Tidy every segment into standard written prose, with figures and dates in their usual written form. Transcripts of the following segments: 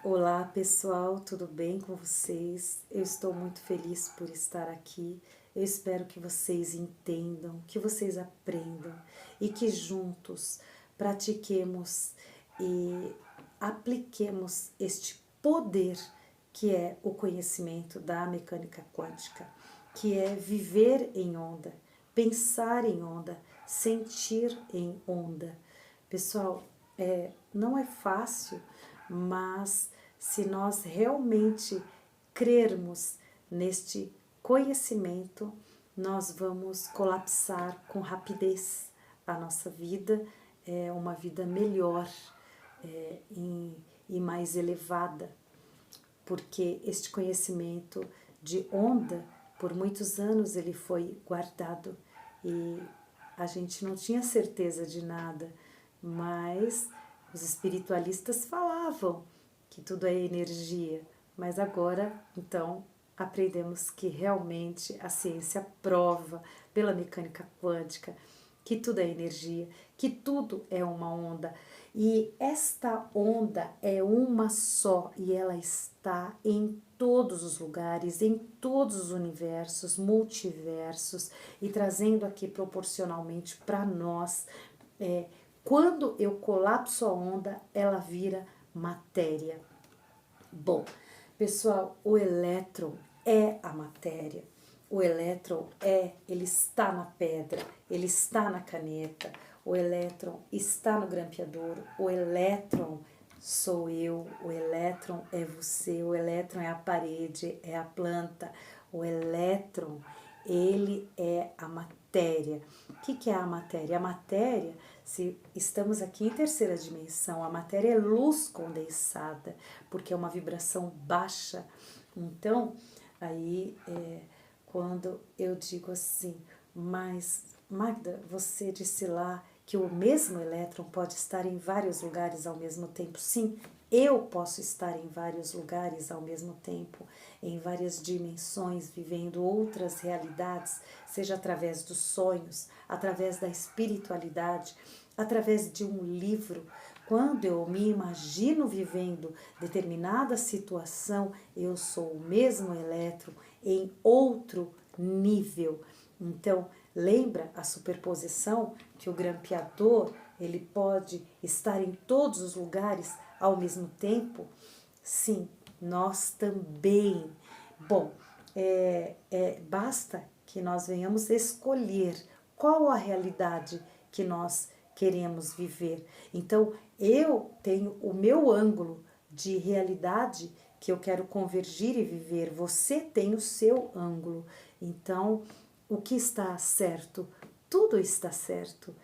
Olá pessoal, tudo bem com vocês? Eu estou muito feliz por estar aqui. Eu espero que vocês entendam, que vocês aprendam e que juntos pratiquemos e apliquemos este poder que é o conhecimento da mecânica quântica, que é viver em onda, pensar em onda, sentir em onda. Pessoal, não é fácil, mas se nós realmente crermos neste conhecimento, nós vamos colapsar com rapidez a nossa vida, uma vida melhor e mais elevada, porque este conhecimento de onda, por muitos anos ele foi guardado e a gente não tinha certeza de nada, mas os espiritualistas falavam que tudo é energia, mas agora, então, aprendemos que realmente a ciência prova pela mecânica quântica que tudo é energia, que tudo é uma onda. E esta onda é uma só e ela está em todos os lugares, em todos os universos, multiversos e trazendo aqui proporcionalmente para nós. Quando eu colapso a onda, ela vira matéria. Bom, pessoal, o elétron é a matéria. O elétron ele está na pedra, ele está na caneta, o elétron está no grampeador, o elétron sou eu, o elétron é você, o elétron é a parede, é a planta, o elétron, ele é a matéria. O que é a matéria? A matéria, se estamos aqui em terceira dimensão, a matéria é luz condensada, porque é uma vibração baixa. Então, aí quando eu digo assim, mas Magda, você disse lá que o mesmo elétron pode estar em vários lugares ao mesmo tempo. Sim, eu posso estar em vários lugares ao mesmo tempo, em várias dimensões, vivendo outras realidades, seja através dos sonhos, através da espiritualidade, através de um livro. Quando eu me imagino vivendo determinada situação, eu sou o mesmo elétron em outro nível. Então, lembra a superposição que o grampeador ele pode estar em todos os lugares ao mesmo tempo? Sim, nós também. Bom, basta que nós venhamos escolher qual a realidade que nós queremos viver. Então, eu tenho o meu ângulo de realidade que eu quero convergir e viver, você tem o seu ângulo. Então, o que está certo? Tudo está certo.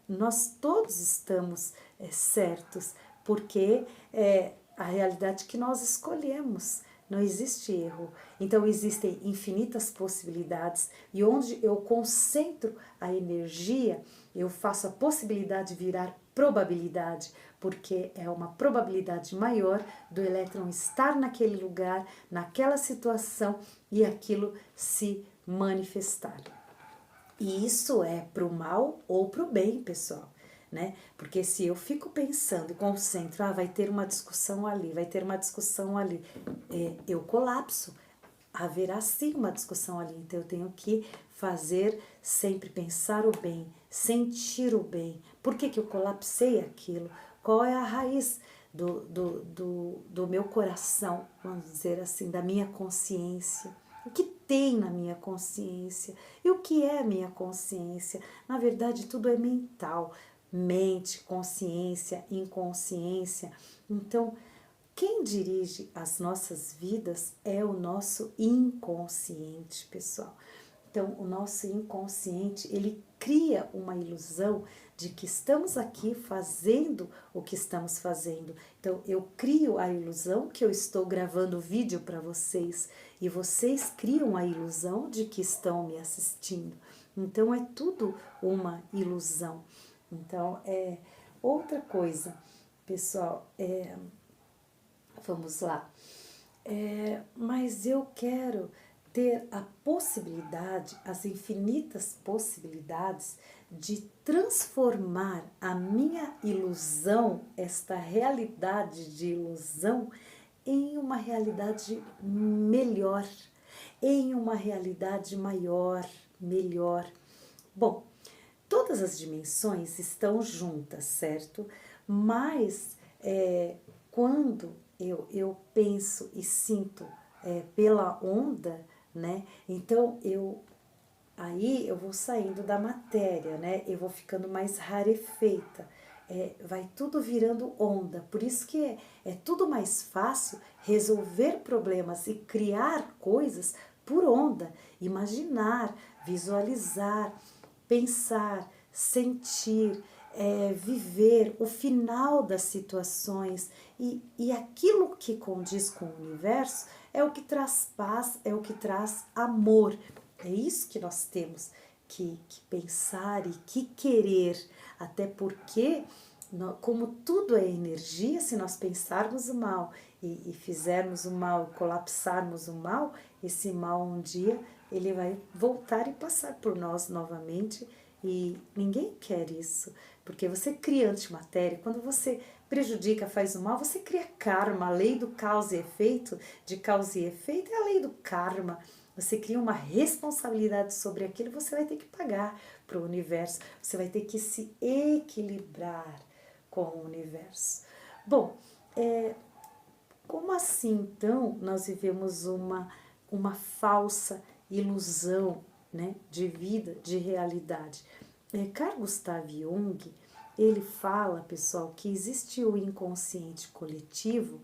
Nós todos estamos certos, porque é a realidade que nós escolhemos. Não existe erro. Então, existem infinitas possibilidades e onde eu concentro a energia, eu faço a possibilidade virar probabilidade, porque é uma probabilidade maior do elétron estar naquele lugar, naquela situação e aquilo se manifestar. E isso é para o mal ou para o bem, pessoal, né? Porque se eu fico pensando e concentro, vai ter uma discussão ali, vai ter uma discussão ali, eu colapso. Haverá sim uma discussão ali, então eu tenho que fazer sempre pensar o bem, sentir o bem. Por que eu colapsei aquilo? Qual é a raiz do meu coração, vamos dizer assim, da minha consciência? O que tem na minha consciência? E o que é minha consciência? Na verdade, tudo é mental. Mente, consciência, inconsciência. Então, quem dirige as nossas vidas é o nosso inconsciente, pessoal. Então, o nosso inconsciente, ele cria uma ilusão de que estamos aqui fazendo o que estamos fazendo. Então, eu crio a ilusão que eu estou gravando vídeo para vocês e vocês criam a ilusão de que estão me assistindo. Então, é tudo uma ilusão. Então, outra coisa, pessoal, vamos lá. Mas eu quero ter a possibilidade, as infinitas possibilidades de transformar a minha ilusão, esta realidade de ilusão, em uma realidade melhor, em uma realidade maior, melhor. Bom, todas as dimensões estão juntas, certo? Mas quando eu penso e sinto pela onda, né? Então aí eu vou saindo da matéria, né? Eu vou ficando mais rarefeita. Vai tudo virando onda. Por isso que é tudo mais fácil resolver problemas e criar coisas por onda. Imaginar, visualizar, pensar, sentir, viver o final das situações e aquilo que condiz com o universo é o que traz paz, é o que traz amor. É isso que nós temos que pensar e que querer, até porque, como tudo é energia, se nós pensarmos o mal e fizermos o mal, colapsarmos o mal, esse mal um dia ele vai voltar e passar por nós novamente e ninguém quer isso, porque você cria antimatéria, quando você prejudica, faz o mal, você cria karma, a lei do causa e efeito, de causa e efeito é a lei do karma. Você cria uma responsabilidade sobre aquilo, você vai ter que pagar para o universo, você vai ter que se equilibrar com o universo. Bom, como assim então nós vivemos uma falsa ilusão, né, de vida, de realidade? Carl Gustav Jung, ele fala, pessoal, que existe o inconsciente coletivo,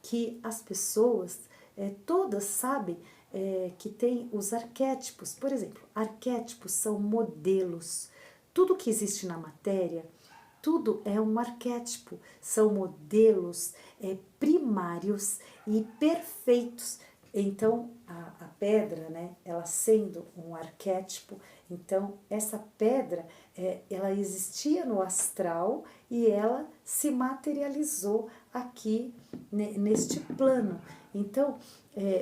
que as pessoas todas sabem que tem os arquétipos. Por exemplo, arquétipos são modelos. Tudo que existe na matéria, tudo é um arquétipo, são modelos primários e perfeitos. Então, a pedra, né, ela sendo um arquétipo, então essa pedra, ela existia no astral e ela se materializou aqui neste plano. Então,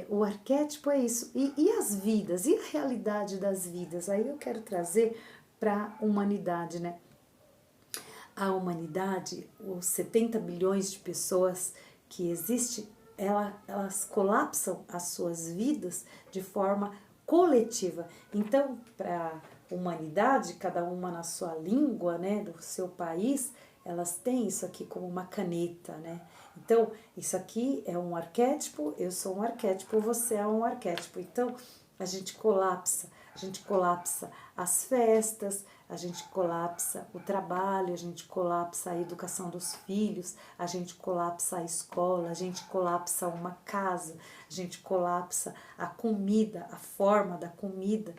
o arquétipo é isso. E as vidas? E a realidade das vidas? Aí eu quero trazer para a humanidade, né? A humanidade, os 70 bilhões de pessoas que existem, elas colapsam as suas vidas de forma coletiva. Então, para a humanidade, cada uma na sua língua, né, do seu país, elas têm isso aqui como uma caneta, né? Então, isso aqui é um arquétipo, eu sou um arquétipo, você é um arquétipo. Então, a gente colapsa as festas, a gente colapsa o trabalho, a gente colapsa a educação dos filhos, a gente colapsa a escola, a gente colapsa uma casa, a gente colapsa a comida, a forma da comida,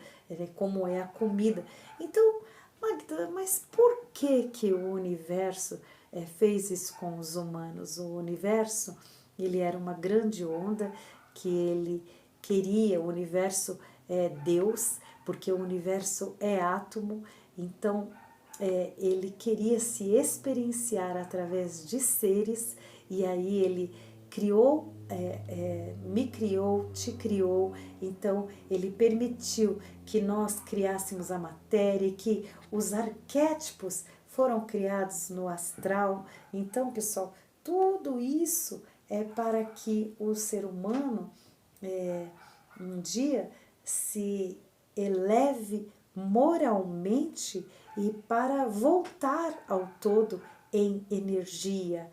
como é a comida. Então, Magda, mas por que o universo fez isso com os humanos? O universo, ele era uma grande onda que ele queria, o universo é Deus, porque o universo é átomo, então ele queria se experienciar através de seres, e aí ele criou, me criou, te criou, então ele permitiu que nós criássemos a matéria e que os arquétipos foram criados no astral. Então, pessoal, tudo isso é para que o ser humano um dia se eleve moralmente e para voltar ao todo em energia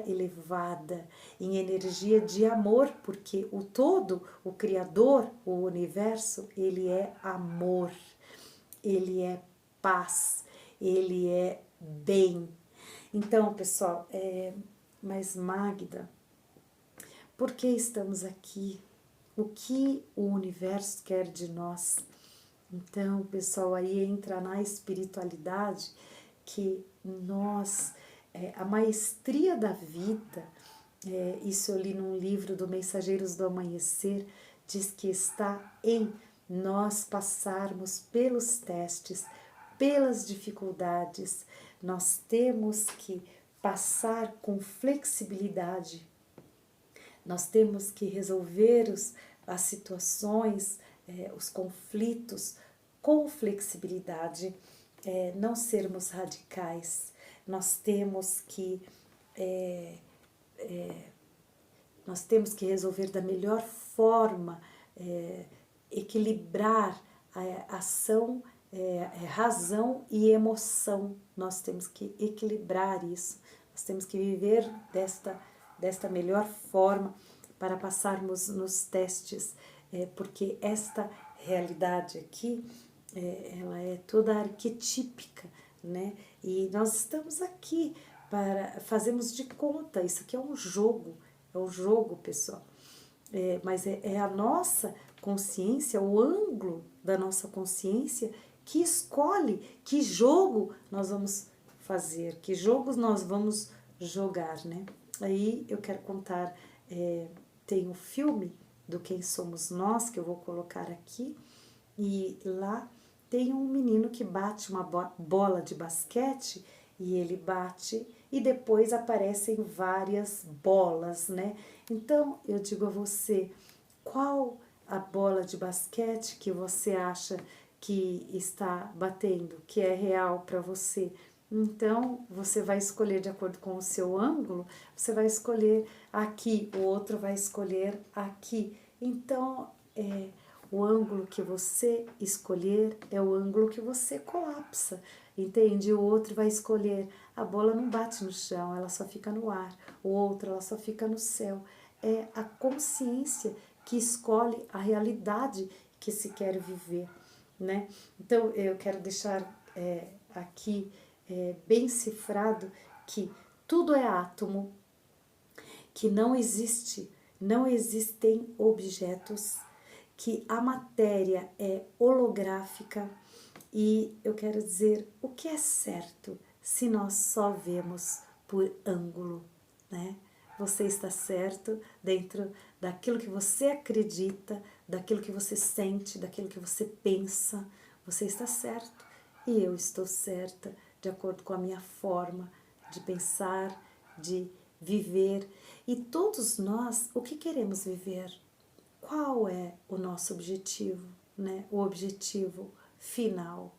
elevada, em energia de amor, porque o todo, o Criador, o universo, ele é amor, ele é paz, ele é bem. Então, pessoal, mas Magda, por que estamos aqui? O que o universo quer de nós? Então, pessoal, aí entra na espiritualidade que nós, a maestria da vida, isso eu li num livro do Mensageiros do Amanhecer, diz que está em nós passarmos pelos testes, pelas dificuldades, nós temos que passar com flexibilidade, nós temos que resolver as situações, os conflitos com flexibilidade, não sermos radicais. Nós temos que nós temos que resolver da melhor forma, equilibrar a ação, razão e emoção. Nós temos que equilibrar isso, nós temos que viver desta melhor forma para passarmos nos testes, porque esta realidade aqui, ela é toda arquetípica, né? E nós estamos aqui para fazermos de conta, isso aqui é um jogo, pessoal. Mas é a nossa consciência, o ângulo da nossa consciência que escolhe que jogo nós vamos fazer, que jogos nós vamos jogar, né? Aí eu quero contar, tem um filme do Quem Somos Nós, que eu vou colocar aqui, e lá tem um menino que bate uma bola de basquete, e ele bate e depois aparecem várias bolas, né? Então, eu digo a você, qual a bola de basquete que você acha que está batendo, que é real para você? Então, você vai escolher de acordo com o seu ângulo, você vai escolher aqui, o outro vai escolher aqui. Então, o ângulo que você escolher é o ângulo que você colapsa, entende? O outro vai escolher, a bola não bate no chão, ela só fica no ar. O outro, ela só fica no céu. É a consciência que escolhe a realidade que se quer viver, né? Então, eu quero deixar aqui bem cifrado que tudo é átomo, que não existem objetos, que a matéria é holográfica, e eu quero dizer o que é certo se nós só vemos por ângulo, né? Você está certo dentro daquilo que você acredita, daquilo que você sente, daquilo que você pensa. Você está certo e eu estou certa de acordo com a minha forma de pensar, de viver. E todos nós, o que queremos viver? Qual é o nosso objetivo, né? O objetivo final.